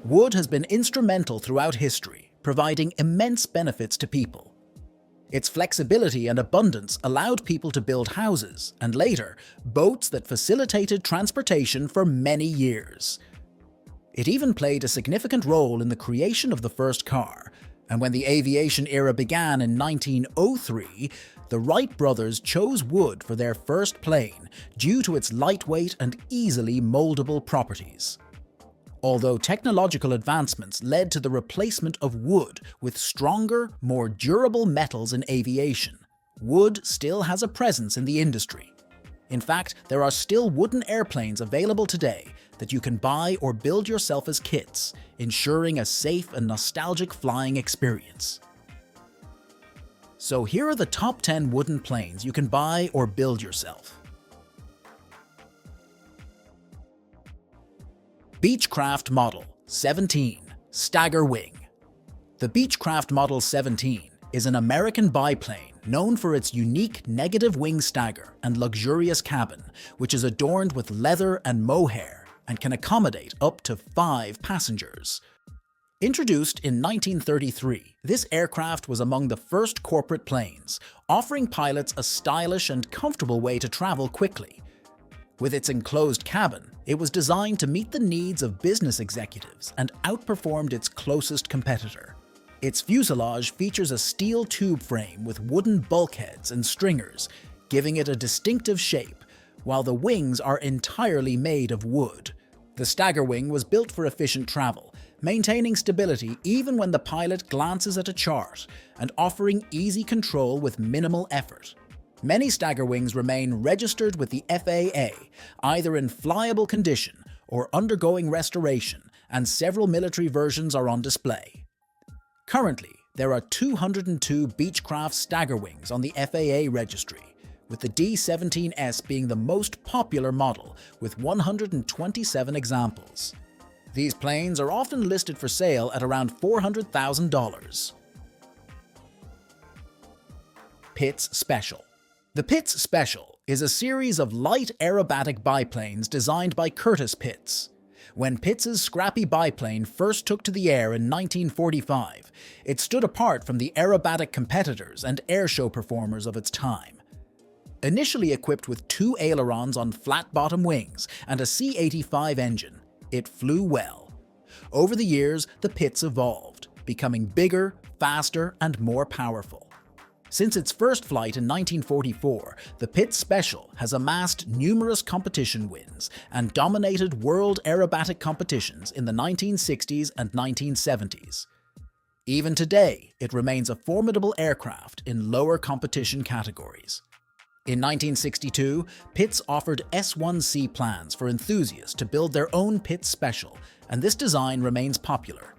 Wood has been instrumental throughout history, providing immense benefits to people. Its flexibility and abundance allowed people to build houses, and later, boats that facilitated transportation for many years. It even played a significant role in the creation of the first car, and when the aviation era began in 1903, the Wright brothers chose wood for their first plane due to its lightweight and easily moldable properties. Although technological advancements led to the replacement of wood with stronger, more durable metals in aviation, wood still has a presence in the industry. In fact, there are still wooden airplanes available today that you can buy or build yourself as kits, ensuring a safe and nostalgic flying experience. So here are the top 10 wooden planes you can buy or build yourself. Beechcraft Model 17 Stagger Wing. The Beechcraft Model 17 is an American biplane known for its unique negative wing stagger and luxurious cabin, which is adorned with leather and mohair and can accommodate up to 5 passengers. Introduced in 1933, this aircraft was among the first corporate planes, offering pilots a stylish and comfortable way to travel quickly. With its enclosed cabin, it was designed to meet the needs of business executives and outperformed its closest competitor. Its fuselage features a steel tube frame with wooden bulkheads and stringers, giving it a distinctive shape, while the wings are entirely made of wood. The stagger wing was built for efficient travel, maintaining stability even when the pilot glances at a chart and offering easy control with minimal effort. Many stagger wings remain registered with the FAA, either in flyable condition or undergoing restoration, and several military versions are on display. Currently, there are 202 Beechcraft stagger wings on the FAA registry, with the D-17S being the most popular model with 127 examples. These planes are often listed for sale at around $400,000. Pitts Special. The Pitts Special is a series of light aerobatic biplanes designed by Curtis Pitts. When Pitts's scrappy biplane first took to the air in 1945, it stood apart from the aerobatic competitors and airshow performers of its time. Initially equipped with 2 ailerons on flat-bottom wings and a C-85 engine, it flew well. Over the years, the Pitts evolved, becoming bigger, faster, and more powerful. Since its first flight in 1944, the Pitts Special has amassed numerous competition wins and dominated world aerobatic competitions in the 1960s and 1970s. Even today, it remains a formidable aircraft in lower competition categories. In 1962, Pitts offered S1C plans for enthusiasts to build their own Pitts Special, and this design remains popular.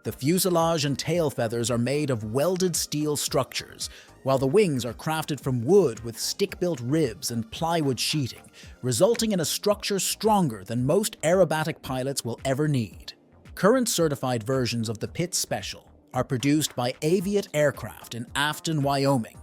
The fuselage and tail feathers are made of welded steel structures, while the wings are crafted from wood with stick-built ribs and plywood sheeting, resulting in a structure stronger than most aerobatic pilots will ever need. Current certified versions of the Pitts Special are produced by Aviate Aircraft in Afton, Wyoming.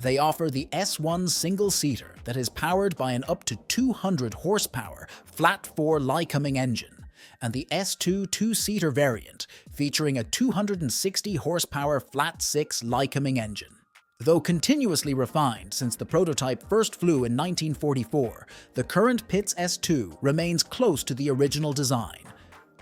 They offer the S1 single-seater that is powered by an up to 200 horsepower flat-4 Lycoming engine, and the S2 two-seater variant featuring a 260 horsepower flat-6 Lycoming engine. Though continuously refined since the prototype first flew in 1944, the current Pitts S2 remains close to the original design.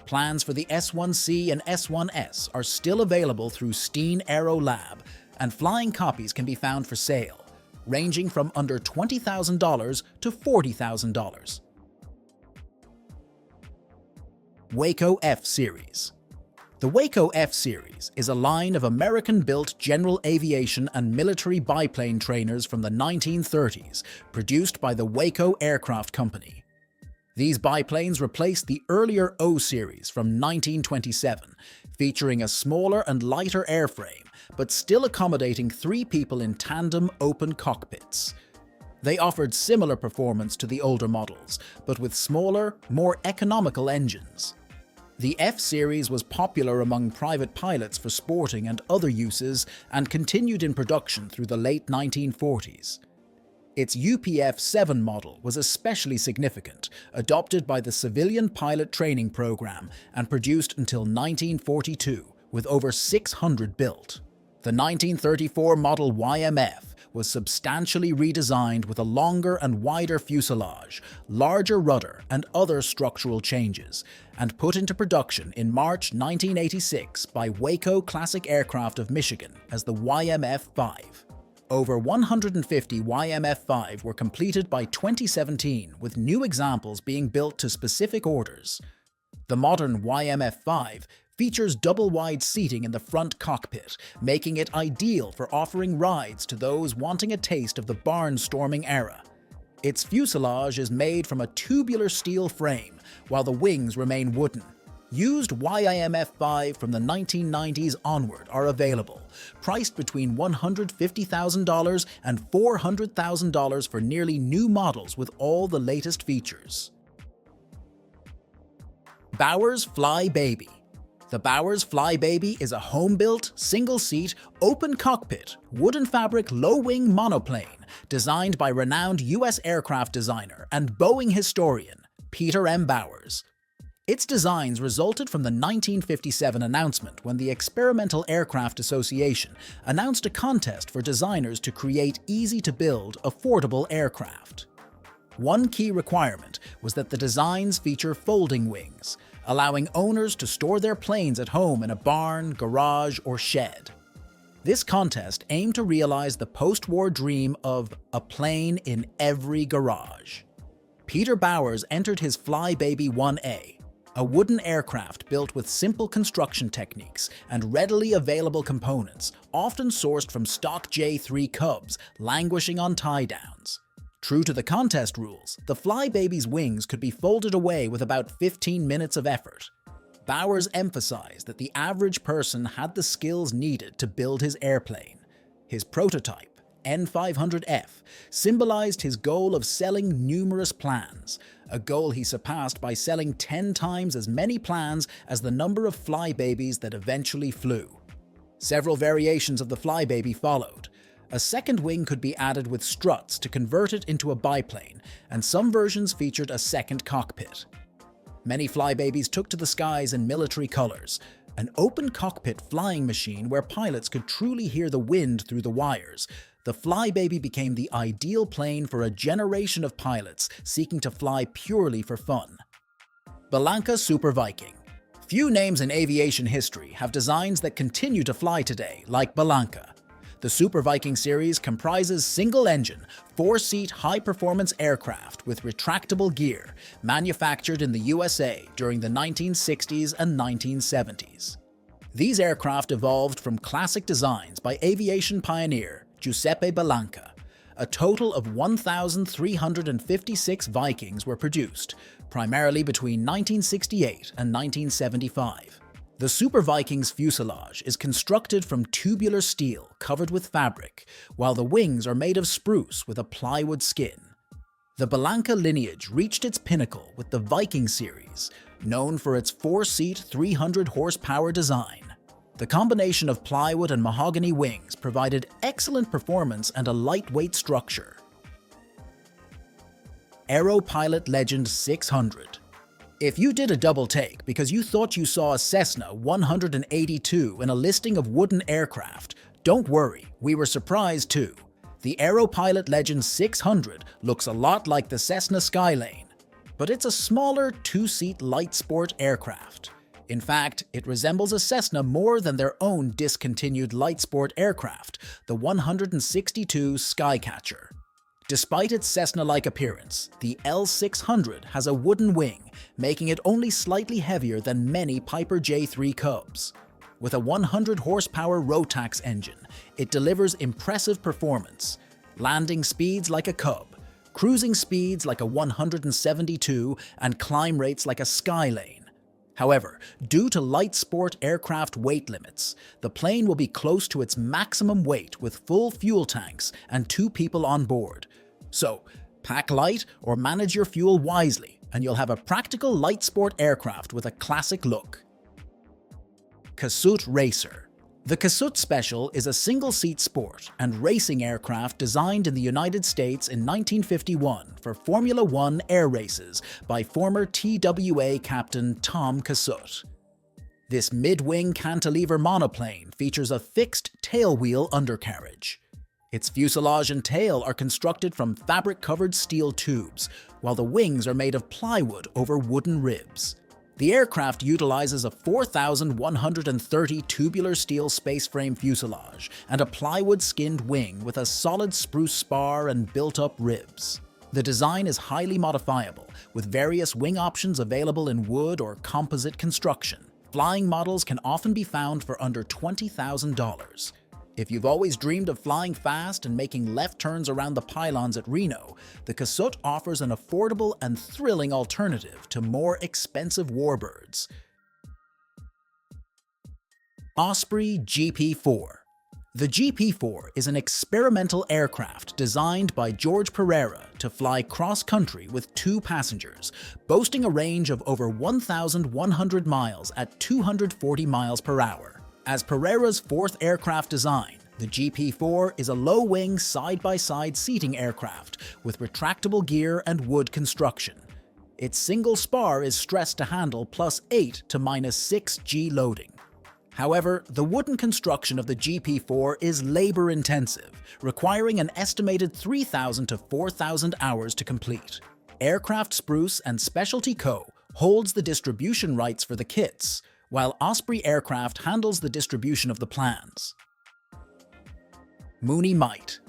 Plans for the S1C and S1S are still available through Steen Aero Lab, and flying copies can be found for sale, ranging from under $20,000 to $40,000. Waco F-Series. The Waco F-Series is a line of American-built general aviation and military biplane trainers from the 1930s, produced by the Waco Aircraft Company. These biplanes replaced the earlier O-Series from 1927, featuring a smaller and lighter airframe, but still accommodating 3 people in tandem open cockpits. They offered similar performance to the older models, but with smaller, more economical engines. The F-Series was popular among private pilots for sporting and other uses and continued in production through the late 1940s. Its UPF-7 model was especially significant, adopted by the Civilian Pilot Training Program and produced until 1942, with over 600 built. The 1934 model YMF was substantially redesigned with a longer and wider fuselage, larger rudder, and other structural changes, and put into production in March 1986 by Waco Classic Aircraft of Michigan as the YMF-5. Over 150 YMF-5 were completed by 2017, with new examples being built to specific orders. The modern YMF-5 features double-wide seating in the front cockpit, making it ideal for offering rides to those wanting a taste of the barnstorming era. Its fuselage is made from a tubular steel frame, while the wings remain wooden. Used YMF-5 from the 1990s onward are available, priced between $150,000 and $400,000 for nearly new models with all the latest features. Bowers Flybaby. The Bowers Flybaby is a home-built, single-seat, open-cockpit, wooden-fabric low-wing monoplane designed by renowned U.S. aircraft designer and Boeing historian Peter M. Bowers. Its designs resulted from the 1957 announcement when the Experimental Aircraft Association announced a contest for designers to create easy-to-build, affordable aircraft. One key requirement was that the designs feature folding wings, allowing owners to store their planes at home in a barn, garage, or shed. This contest aimed to realize the post-war dream of a plane in every garage. Peter Bowers entered his Flybaby 1A, a wooden aircraft built with simple construction techniques and readily available components, often sourced from stock J3 Cubs languishing on tie-downs. True to the contest rules, the Flybaby's wings could be folded away with about 15 minutes of effort. Bowers emphasized that the average person had the skills needed to build his airplane. His prototype, N500F, symbolized his goal of selling numerous plans, a goal he surpassed by selling 10 times as many plans as the number of Flybabys that eventually flew. Several variations of the Flybaby followed. A second wing could be added with struts to convert it into a biplane, and some versions featured a second cockpit. Many Flybabys took to the skies in military colors, an open cockpit flying machine where pilots could truly hear the wind through the wires. The Flybaby became the ideal plane for a generation of pilots seeking to fly purely for fun. Bellanca Super Viking. Few names in aviation history have designs that continue to fly today, like Bellanca. The Super Viking series comprises single-engine, four-seat high-performance aircraft with retractable gear, manufactured in the USA during the 1960s and 1970s. These aircraft evolved from classic designs by aviation pioneer Giuseppe Bellanca. A total of 1,356 Vikings were produced, primarily between 1968 and 1975. The Super Viking's fuselage is constructed from tubular steel covered with fabric, while the wings are made of spruce with a plywood skin. The Bellanca lineage reached its pinnacle with the Viking series, known for its four-seat 300-horsepower design. The combination of plywood and mahogany wings provided excellent performance and a lightweight structure. Aero Pilot Legend 600. If you did a double take because you thought you saw a Cessna 182 in a listing of wooden aircraft, don't worry, we were surprised too. The Aero Pilot Legend 600 looks a lot like the Cessna Skylane, but it's a smaller two-seat light sport aircraft. In fact, it resembles a Cessna more than their own discontinued light sport aircraft, the 162 Skycatcher. Despite its Cessna-like appearance, the L600 has a wooden wing, making it only slightly heavier than many Piper J3 Cubs. With a 100-horsepower Rotax engine, it delivers impressive performance, landing speeds like a Cub, cruising speeds like a 172, and climb rates like a Skylane. However, due to light sport aircraft weight limits, the plane will be close to its maximum weight with full fuel tanks and 2 people on board. So, pack light or manage your fuel wisely, and you'll have a practical light sport aircraft with a classic look. Kasuth Racer. The Casut Special is a single-seat sport and racing aircraft designed in the United States in 1951 for Formula One air races by former TWA captain Tom Casut. This mid-wing cantilever monoplane features a fixed tailwheel undercarriage. Its fuselage and tail are constructed from fabric-covered steel tubes, while the wings are made of plywood over wooden ribs. The aircraft utilizes a 4,130 tubular steel spaceframe fuselage and a plywood-skinned wing with a solid spruce spar and built-up ribs. The design is highly modifiable, with various wing options available in wood or composite construction. Flying models can often be found for under $20,000. If you've always dreamed of flying fast and making left turns around the pylons at Reno, the Casut offers an affordable and thrilling alternative to more expensive warbirds. Osprey GP4. The GP4 is an experimental aircraft designed by George Pereira to fly cross-country with 2 passengers, boasting a range of over 1,100 miles at 240 miles per hour. As Pereira's 4th aircraft design, the GP4 is a low-wing side-by-side seating aircraft with retractable gear and wood construction. Its single spar is stressed to handle +8 to -6 G loading. However, the wooden construction of the GP4 is labor-intensive, requiring an estimated 3,000 to 4,000 hours to complete. Aircraft Spruce and Specialty Co. holds the distribution rights for the kits, while Osprey Aircraft handles the distribution of the plans. Mooney Might.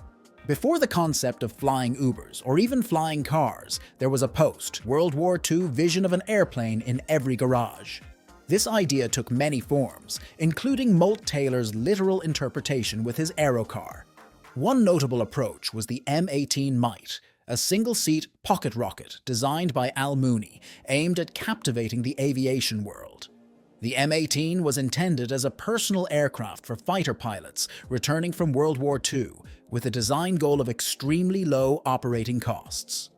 Before the concept of flying Ubers or even flying cars, there was a post-World War II vision of an airplane in every garage. This idea took many forms, including Moult Taylor's literal interpretation with his Aerocar. One notable approach was the M18 Might, a single-seat pocket rocket designed by Al Mooney, aimed at captivating the aviation world. The M18 was intended as a personal aircraft for fighter pilots returning from World War II, with a design goal of extremely low operating costs.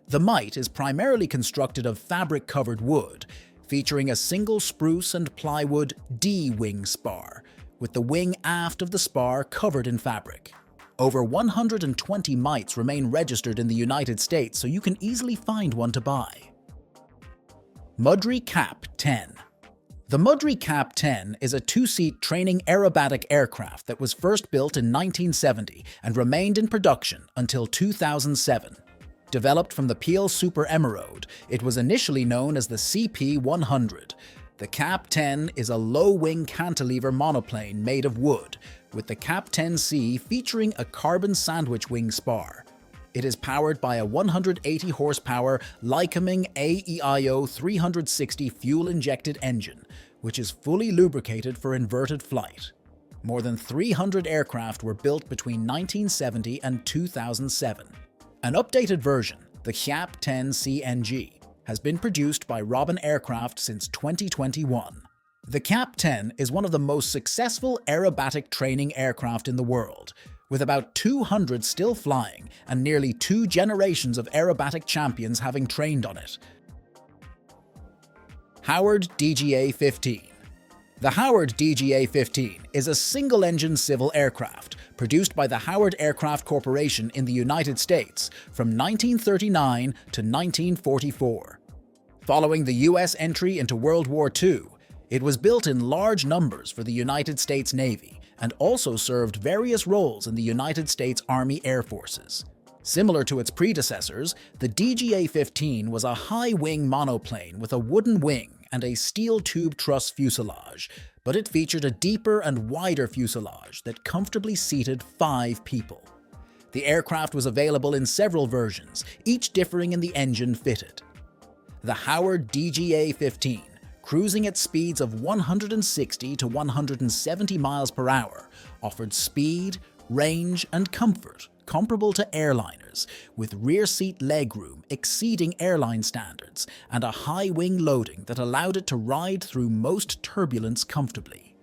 The Might is primarily constructed of fabric-covered wood, featuring a single spruce and plywood D-wing spar, with the wing aft of the spar covered in fabric. Over 120 Mights remain registered in the United States, so you can easily find one to buy. Mudry Cap 10. The Mudry Cap 10 is a 2-seat training aerobatic aircraft that was first built in 1970 and remained in production until 2007. Developed from the Peel Super Emeraude, it was initially known as the CP-100. The Cap 10 is a low-wing cantilever monoplane made of wood, with the Cap 10C featuring a carbon sandwich wing spar. It is powered by a 180 horsepower Lycoming AEIO 360 fuel-injected engine, which is fully lubricated for inverted flight. More than 300 aircraft were built between 1970 and 2007. An updated version, the Cap 10 CNG, has been produced by Robin Aircraft since 2021. The Cap 10 is one of the most successful aerobatic training aircraft in the world, with about 200 still flying and nearly 2 generations of aerobatic champions having trained on it. Howard DGA-15. The Howard DGA-15 is a single-engine civil aircraft produced by the Howard Aircraft Corporation in the United States from 1939 to 1944. Following the U.S. entry into World War II, it was built in large numbers for the United States Navy and also served various roles in the United States Army Air Forces. Similar to its predecessors, the DGA-15 was a high-wing monoplane with a wooden wing and a steel tube truss fuselage, but it featured a deeper and wider fuselage that comfortably seated 5 people. The aircraft was available in several versions, each differing in the engine fitted. The Howard DGA-15, cruising at speeds of 160 to 170 miles per hour, offered speed, range, and comfort comparable to airliners, with rear seat legroom exceeding airline standards and a high wing loading that allowed it to ride through most turbulence comfortably.